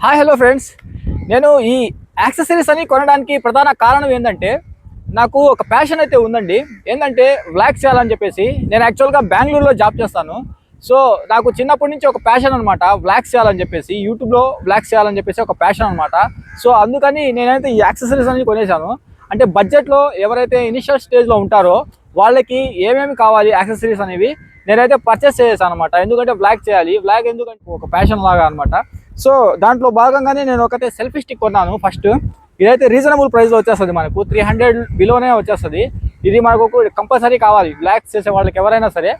Hi hello friends, నేను ఈ accessories అని కొనడానికి ప్రధాన కారణం ఏంటంటే నాకు ఒక ప్యాషన్ అయితే ఉందండి. ఏంటంటే వ్లాగ్స్ చేయాలని చెప్పేసి. నేను యాక్చువల్గా బెంగళూరులో జాబ్ చేస్తాను. సో నాకు చిన్నప్పటి నుంచి ఒక ప్యాషన్ అనమాట, వ్లాగ్స్ చేయాలని చెప్పేసి, యూట్యూబ్లో వ్లాగ్స్ చేయాలని చెప్పేసి ఒక ప్యాషన్ అనమాట. సో అందుకని నేనైతే ఈ యాక్సెసరీస్ అని కొనేసాను. అంటే బడ్జెట్లో ఎవరైతే ఇనిషియల్ స్టేజ్లో ఉంటారో వాళ్ళకి ఏమేమి కావాలి యాక్సెసరీస్ అనేవి నేనైతే పర్చేస్ చేసాను అనమాట. ఎందుకంటే వ్లాగ్ చేయాలి, వ్లాగ్ ఎందుకంటే ఒక ప్యాషన్ లాగా అనమాట. సో దాంట్లో భాగంగానే నేను ఒకటే సెల్ఫీ స్టిక్ కొన్నాను. ఫస్ట్ ఇదైతే రీజనబుల్ ప్రైస్లో వచ్చేస్తుంది, మనకు 300 బిలోనే వచ్చేస్తుంది. ఇది మనకు కంపల్సరీ కావాలి, వ్లాగ్స్ చేసే వాళ్ళకి ఎవరైనా సరే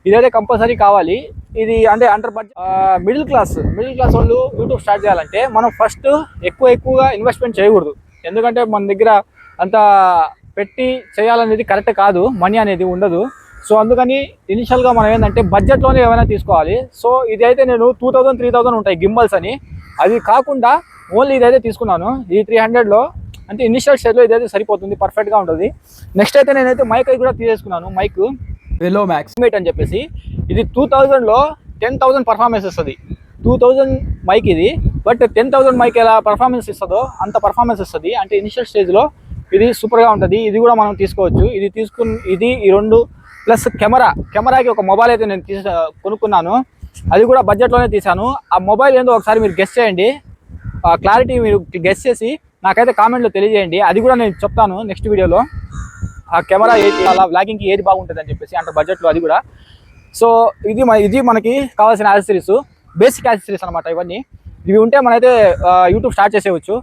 ఇదైతే కంపల్సరీ కావాలి. ఇది అంటే అండర్ బడ్జెట్ మిడిల్ క్లాస్ వాళ్ళు యూట్యూబ్ స్టార్ట్ చేయాలంటే మనం ఫస్ట్ ఎక్కువగా ఇన్వెస్ట్మెంట్ చేయకూడదు. ఎందుకంటే మన దగ్గర అంత పెట్టి చేయాలనేది కరెక్ట్ కాదు, మనీ అనేది ఉండదు. సో అందుకని ఇనిషియల్గా మనం ఏంటంటే బడ్జెట్లోనే ఏమైనా తీసుకోవాలి. సో ఇదైతే నేను 2000-3000 ఉంటాయి గింబల్స్ అని. అది కాకుండా ఓన్లీ ఇదైతే తీసుకున్నాను. ఈ 300లో అంటే ఇనిషియల్ స్టేజ్లో ఇదైతే సరిపోతుంది, పర్ఫెక్ట్గా ఉంటుంది. నెక్స్ట్ అయితే నేనైతే మైక్ కూడా తీసేసుకున్నాను. మైక్ వెలో మ్యాక్స్ మేట్ అని చెప్పేసి. ఇది 2000లో 10,000 పర్ఫార్మెన్స్ ఇస్తుంది. 2000 మైక్ ఇది, బట్ 10,000 మైక్ ఎలా పర్ఫార్మెన్స్ ఇస్తుందో అంత పర్ఫార్మెన్స్ ఇస్తుంది. అంటే ఇనిషియల్ స్టేజ్లో ఇది సూపర్గా ఉంటుంది. ఇది కూడా మనం తీసుకోవచ్చు. ఇది ఈ రెండు ప్లస్ కెమెరాకి ఒక మొబైల్ అయితే నేను కొనుక్కున్నాను. అది కూడా బడ్జెట్లోనే తీసాను. ఆ మొబైల్ ఏందో ఒకసారి మీరు గెస్ చేయండి. ఆ క్లారిటీ మీరు గెస్ చేసి నాకైతే కామెంట్లో తెలియజేయండి. అది కూడా నేను చెప్తాను నెక్స్ట్ వీడియోలో. ఆ కెమెరా ఏది అలా వ్లాగింగ్కి ఏది బాగుంటుంది అని చెప్పేసి అంటే బడ్జెట్లో అది కూడా. సో ఇది మనకి కావాల్సిన యాక్సెసరీస్, బేసిక్ యాక్సెసరీస్ అనమాట. ఇవి ఉంటే మనైతే యూట్యూబ్ స్టార్ట్ చేసేయచ్చు.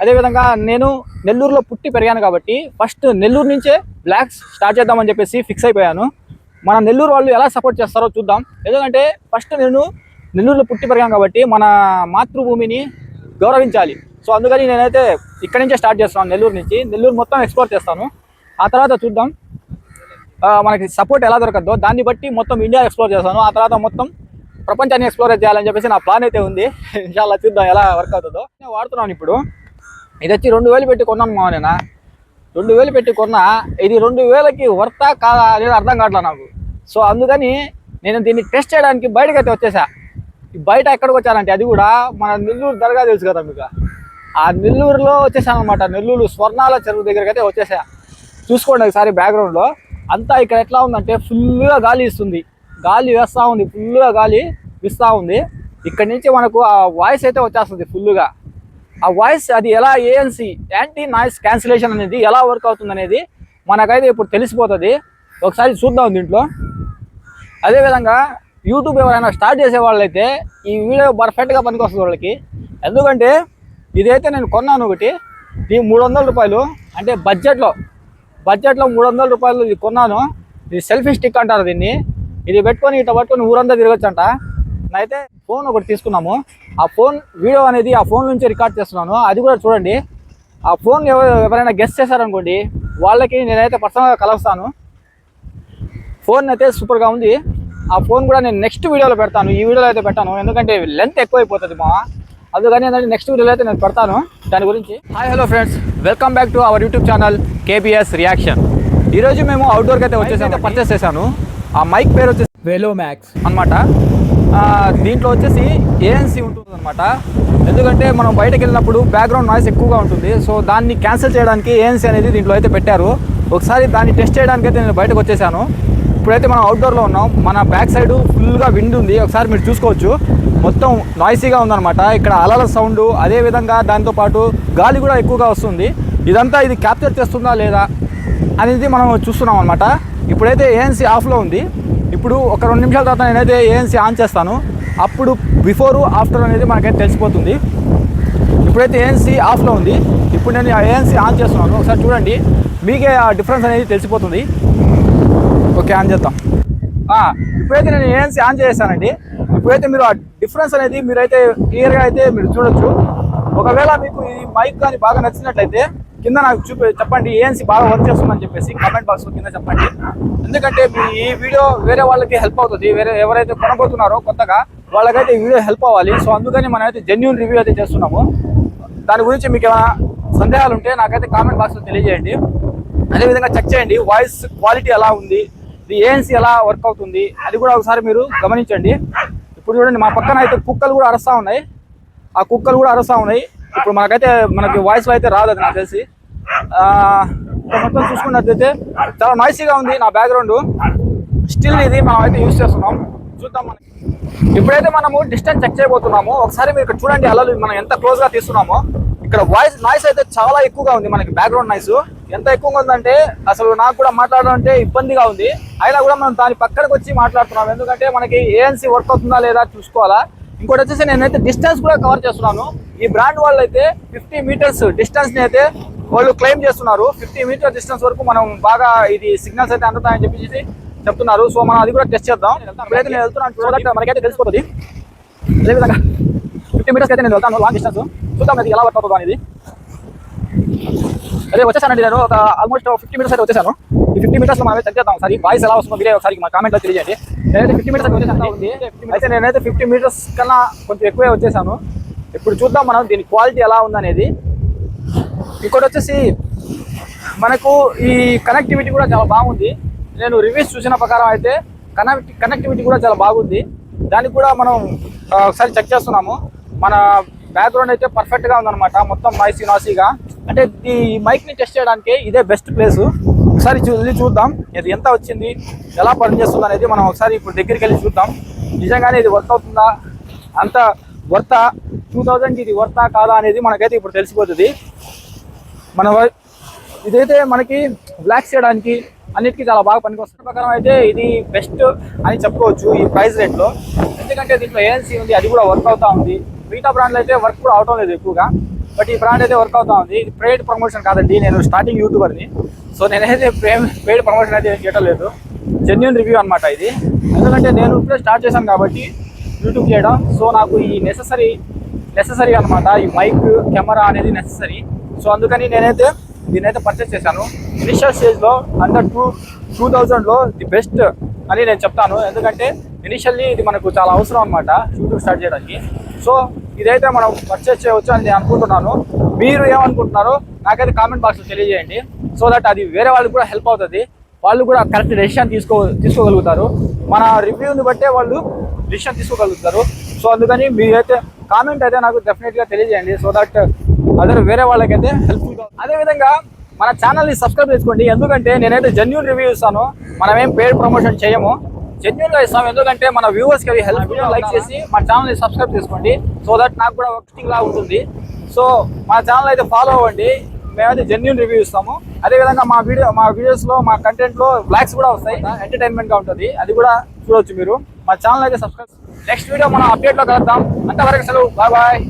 అదేవిధంగా నేను నెల్లూరులో పుట్టి పెరిగాను కాబట్టి ఫస్ట్ నెల్లూరు నుంచే వ్లాగ్స్ స్టార్ట్ చేద్దామని చెప్పేసి ఫిక్స్ అయిపోయాను. మన నెల్లూరు వాళ్ళు ఎలా సపోర్ట్ చేస్తారో చూద్దాం. ఎందుకంటే ఫస్ట్ నేను నెల్లూరులో పుట్టి పెరిగాను కాబట్టి మన మాతృభూమిని గౌరవించాలి. సో అందుకని నేనైతే ఇక్కడి నుంచే స్టార్ట్ చేస్తున్నాను, నెల్లూరు నుంచి. నెల్లూరు మొత్తం ఎక్స్ప్లోర్ చేస్తాను. ఆ తర్వాత చూద్దాం మనకి సపోర్ట్ ఎలా దొరకద్దో దాన్ని బట్టి మొత్తం ఇండియా ఎక్స్ప్లోర్ చేస్తాను. ఆ తర్వాత మొత్తం ప్రపంచాన్ని ఎక్స్ప్లోర్ చేయాలని చెప్పేసి నా ప్లాన్ అయితే ఉంది. ఇన్షాల్లా చూద్దాం ఎలా వర్క్ అవుతుందో. నేను వాడుతున్నాను ఇప్పుడు. ఇది వచ్చి 2000 పెట్టి కొన్నాను మా నేను. 2000 పెట్టి కొన్నా. ఇది 2000కి వర్తా కాదా అనేది అర్థం కావట్లేదు నాకు. సో అందుకని నేను దీన్ని టెస్ట్ చేయడానికి బయటకు అయితే వచ్చేసా. బయట ఎక్కడికి వచ్చానంటే అది కూడా మన నెల్లూరు దర్గా తెలుసు కదా మీకు, ఆ నెల్లూరులో వచ్చేసాను అనమాట. నెల్లూరు స్వర్ణాల చెరువు దగ్గరికి అయితే వచ్చేసా. చూసుకోండి ఒకసారి బ్యాక్గ్రౌండ్లో అంతా. ఇక్కడ ఎట్లా ఉందంటే ఫుల్గా గాలి ఇస్తుంది, గాలి వేస్తూ ఉంది, ఫుల్గా గాలి ఇస్తూ ఉంది. ఇక్కడ నుంచి మనకు ఆ వాయిస్ అయితే వచ్చేస్తుంది ఫుల్గా. ఆ వాయిస్ అది ఎలా ANC యాంటీ నాయిస్ క్యాన్సిలేషన్ అనేది ఎలా వర్క్ అవుతుంది అనేది మనకైతే ఇప్పుడు తెలిసిపోతుంది. ఒకసారి చూద్దాం దీంట్లో. అదేవిధంగా యూట్యూబ్ ఎవరైనా స్టార్ట్ చేసే వాళ్ళైతే ఈ వీడియో పర్ఫెక్ట్గా పనికి వస్తుంది వాళ్ళకి. ఎందుకంటే ఇదైతే నేను కొన్నాను ఒకటి, ఇది 300 రూపాయలు. అంటే బడ్జెట్లో 300 రూపాయలు ఇది కొన్నాను. ఇది సెల్ఫీ స్టిక్ అంటారు దీన్ని. ఇది పెట్టుకొని ఇట్లా పట్టుకొని ఊరంతా తిరగచ్చంట. అయితే ఫోన్ ఒకటి తీసుకున్నాము. ఆ ఫోన్ వీడియో అనేది ఆ ఫోన్ నుంచి రికార్డ్ చేస్తున్నాను. అది కూడా చూడండి. ఆ ఫోన్ ఎవరైనా గెస్ట్ చేశారనుకోండి వాళ్ళకి నేనైతే పర్సనల్గా కలుస్తాను. ఫోన్ అయితే సూపర్గా ఉంది. ఆ ఫోన్ కూడా నేను నెక్స్ట్ వీడియోలో పెడతాను, ఈ వీడియోలో అయితే పెట్టాను. ఎందుకంటే లెంత్ ఎక్కువైపోతుంది అందుకని ఏంటంటే నెక్స్ట్ వీడియోలో అయితే నేను పెడతాను దాని గురించి. Hi hello friends, welcome back to our YouTube channel KBS reaction. ఈరోజు మేము అవుట్డోర్కి అయితే వచ్చేసి పర్చేస్ చేశాను. ఆ మైక్ పేరు వచ్చేసి వెలో మ్యాక్స్ అనమాట. దీంట్లో వచ్చేసి ANC ఉంటుంది అనమాట. ఎందుకంటే మనం బయటకు వెళ్ళినప్పుడు బ్యాక్గ్రౌండ్ నాయిస్ ఎక్కువగా ఉంటుంది. సో దాన్ని క్యాన్సిల్ చేయడానికి ANC అనేది దీంట్లో అయితే పెట్టారు. ఒకసారి దాన్ని టెస్ట్ చేయడానికి అయితే నేను బయటకు వచ్చేసాను. ఇప్పుడైతే మనం అవుట్డోర్లో ఉన్నాం. మన బ్యాక్ సైడ్ ఫుల్గా విండ్ ఉంది, ఒకసారి మీరు చూసుకోవచ్చు. మొత్తం నాయిసీగా ఉందన్నమాట. ఇక్కడ అలల సౌండ్, అదేవిధంగా దాంతోపాటు గాలి కూడా ఎక్కువగా వస్తుంది. ఇదంతా ఇది క్యాప్చర్ చేస్తుందా లేదా అనేది మనం చూస్తున్నాం అనమాట. ఇప్పుడైతే ANC ఆఫ్లో ఉంది. ఇప్పుడు ఒక 2 నిమిషాల తర్వాత నేనైతే ANC ఆన్ చేస్తాను. అప్పుడు బిఫోరు ఆఫ్టర్ అనేది మనకైతే తెలిసిపోతుంది. ఇప్పుడైతే ANC ఆఫ్లో ఉంది. ఇప్పుడు నేను ANC ఆన్ చేస్తున్నాను. ఒకసారి చూడండి, మీకే ఆ డిఫరెన్స్ అనేది తెలిసిపోతుంది. ఓకే, ఆన్ చేద్దాం. ఇప్పుడైతే నేను ANC ఆన్ చేస్తానండి. ఇప్పుడైతే మీరు ఆ డిఫరెన్స్ అనేది మీరైతే క్లియర్గా అయితే మీరు చూడొచ్చు. ఒకవేళ మీకు ఈ మైక్ కానీ బాగా నచ్చినట్లయితే కింద నాకు చెప్పండి, ANC బాగా వర్క్ చేస్తుందని చెప్పేసి కామెంట్ బాక్స్లో కింద చెప్పండి. ఎందుకంటే ఈ వీడియో వేరే వాళ్ళకి హెల్ప్ అవుతుంది. ఎవరైతే కొనబోతున్నారో కొత్తగా వాళ్ళకైతే ఈ వీడియో హెల్ప్ అవ్వాలి. సో అందుకని మనమైతే జెన్యూన్ రివ్యూ అయితే చేస్తున్నాము. దాని గురించి మీకు ఏమైనా సందేహాలు ఉంటే నాకైతే కామెంట్ బాక్స్లో తెలియజేయండి. అదేవిధంగా చెక్ చేయండి వాయిస్ క్వాలిటీ ఎలా ఉంది, ఇది ANC ఎలా వర్క్ అవుతుంది అది కూడా ఒకసారి మీరు గమనించండి. ఇప్పుడు చూడండి, మా పక్కన అయితే కుక్కలు కూడా అరుస్తూ ఉన్నాయి. ఆ కుక్కలు కూడా అరుస్తూ ఉన్నాయి. ఇప్పుడు మనకి వాయిస్లో అయితే రాదు, అది నాకు తెలిసి. మొత్తం చూసుకున్నట్లయితే చాలా నాయిసీగా ఉంది నా బ్యాక్గ్రౌండ్. స్టిల్ ఇది మనం అయితే యూజ్ చేస్తున్నాం. చూద్దాం. ఇప్పుడైతే మనము డిస్టెన్స్ చెక్ చేయబోతున్నాము. ఒకసారి మీరు ఇక్కడ చూడండి, అలలు మనం ఎంత క్లోజ్గా తీస్తున్నామో. ఇక్కడ నాయిస్ అయితే చాలా ఎక్కువగా ఉంది. మనకి బ్యాక్గ్రౌండ్ నాయిస్ ఎంత ఎక్కువగా ఉందంటే అసలు నాకు కూడా మాట్లాడడం అంటే ఇబ్బందిగా ఉంది. అయినా కూడా మనం దాని పక్కనకి వచ్చి మాట్లాడుతున్నాం, ఎందుకంటే మనకి ANC వర్క్ అవుతుందా లేదా చూసుకోవాలా. ఇంకోటి వచ్చేసి నేనైతే డిస్టెన్స్ కూడా కవర్ చేస్తున్నాను. ఈ బ్రాండ్ వాళ్ళు అయితే 50 మీటర్స్ డిస్టెన్స్ ని అయితే వాళ్ళు క్లెయిమ్ చేస్తున్నారు. 50 మీటర్ డిస్టెన్స్ వరకు మనం బాగా ఇది సిగ్నల్స్ అయితే అందుతాయని చెప్పేసి చెప్తున్నారు. సో మనం అది కూడా టెస్ట్ చేద్దాం. ఇప్పుడైతే నేను వెళ్తున్నాను, చూడక మనకైతే తెలిసిపోతుంది. అదేవిధంగా 50 మీటర్స్ అయితే నేను వెళ్తాను, లాంగ్ డిస్టెన్స్. చూద్దాం అది ఎలా వర్క్ అవుతుందో అనేది. అదే వచ్చేసానండి, నేను ఒక ఆల్మోస్ట్ 50 మీటర్స్ అయితే వచ్చేసాను. ఈ 50 మీటర్స్ మనం చెక్ చేద్దాం ఒకసారి. వాయిస్ ఎలా వస్తుందో మీరే ఒకసారి మా కామెంట్లో తెలియజేయండి. నేనైతే 50 మీటర్స్ వచ్చేసాను ఉంది. అయితే నేనైతే 50 మీటర్స్ కన్నా కొంచెం ఎక్కువే వచ్చేసాను. ఇప్పుడు చూద్దాం మనం దీని క్వాలిటీ ఎలా ఉందనేది. ఇంకోటి వచ్చేసి మనకు ఈ కనెక్టివిటీ కూడా చాలా బాగుంది. నేను రివ్యూస్ చూసిన ప్రకారం అయితే కనెక్టివిటీ కూడా చాలా బాగుంది. దానికి కూడా మనం ఒకసారి చెక్ చేస్తున్నాము. మన బ్యాక్గ్రౌండ్ అయితే పర్ఫెక్ట్గా ఉందన్నమాట, మొత్తం నాయిసీగా. అంటే ఈ మైక్ని టెస్ట్ చేయడానికి ఇదే బెస్ట్ ప్లేస్. ఒకసారి చూద్దాం ఇది ఎంత వచ్చింది, ఎలా పనిచేస్తుంది అనేది మనం ఒకసారి ఇప్పుడు దగ్గరికి వెళ్ళి చూద్దాం. నిజంగానే ఇది వర్క్ అవుతుందా, అంత వర్తా 2000 ఇది వర్తా కాదా అనేది మనకైతే ఇప్పుడు తెలిసిపోతుంది. ఇదైతే మనకి బ్లాక్ చేయడానికి అన్నిటికీ చాలా బాగా పనికొస్తుంది. ప్రకారం అయితే ఇది బెస్ట్ అని చెప్పుకోవచ్చు ఈ ప్రైస్ రేట్లో. ఎందుకంటే దీంట్లో ANC ఉంది, అది కూడా వర్క్ అవుతా ఉంది. మిగతా బ్రాండ్లు అయితే వర్క్ కూడా అవటం లేదు ఎక్కువగా, బట్ ఈ బ్రాండ్ అయితే వర్క్ అవుతా ఉంది. ఇది పెయిడ్ ప్రమోషన్ కాదండి, నేను స్టార్టింగ్ యూట్యూబర్ని. సో నేనైతే పెయిడ్ ప్రమోషన్ అయితే చేయడం లేదు, జెన్యూన్ రివ్యూ అనమాట ఇది. ఎందుకంటే నేను ఇప్పుడే స్టార్ట్ చేశాను కాబట్టి యూట్యూబ్ చేయడం. సో నాకు ఈ నెససరీ అనమాట, ఈ మైక్ కెమెరా అనేది నెససరీ. సో అందుకని నేనైతే దీనైతే పర్చేస్ చేశాను. ఇనిషియల్ స్టేజ్లో అండర్ 2000లో ది బెస్ట్ అని నేను చెప్తాను. ఎందుకంటే ఇనిషియల్లీ ఇది మనకు చాలా అవసరం అనమాట యూట్యూబ్ స్టార్ట్ చేయడానికి. సో ఇదైతే మనం పర్చేస్ చేయవచ్చు అని నేను అనుకుంటున్నాను. మీరు ఏమనుకుంటున్నారో నాకైతే కామెంట్ బాక్స్లో తెలియజేయండి. సో దట్ అది వేరే వాళ్ళకి కూడా హెల్ప్ అవుతుంది, వాళ్ళు కూడా కరెక్ట్ డెసిషన్ తీసుకోగలుగుతారు. మన రివ్యూని బట్టే వాళ్ళు డెసిషన్ తీసుకోగలుగుతారు. సో అందుకని మీరైతే కామెంట్ అయితే నాకు డెఫినెట్గా తెలియజేయండి, సో దట్ అదే వేరే వాళ్ళకైతే హెల్ప్ఫుల్గా. అదేవిధంగా మన ఛానల్ని సబ్స్క్రైబ్ చేసుకోండి, ఎందుకంటే నేనైతే జెన్యూన్ రివ్యూ ఇస్తాను. మనమేం పెయిడ్ ప్రమోషన్ చేయము, జెన్యూన్గా ఇస్తాము. ఎందుకంటే మన వ్యూవర్స్కి అవి హెల్ప్. లైక్ చేసి మా ఛానల్ని సబ్స్క్రైబ్ చేసుకోండి, సో దట్ నాకు కూడా వర్కింగ్ లా ఉంటుంది. సో మా ఛానల్ అయితే ఫాలో అవ్వండి, మేమైతే జెన్యూన్ రివ్యూ ఇస్తాము. అదేవిధంగా మా వీడియోస్లో మా కంటెంట్లో బ్లాగ్స్ కూడా వస్తాయి, ఎంటర్టైన్మెంట్గా ఉంటుంది, అది కూడా చూడవచ్చు మీరు. మా ఛానల్ అయితే సబ్స్క్రైబ్. నెక్స్ట్ వీడియో మనం అప్డేట్లో కలుద్దాం. అంతవరకు సెలవు, బాయ్ బాయ్.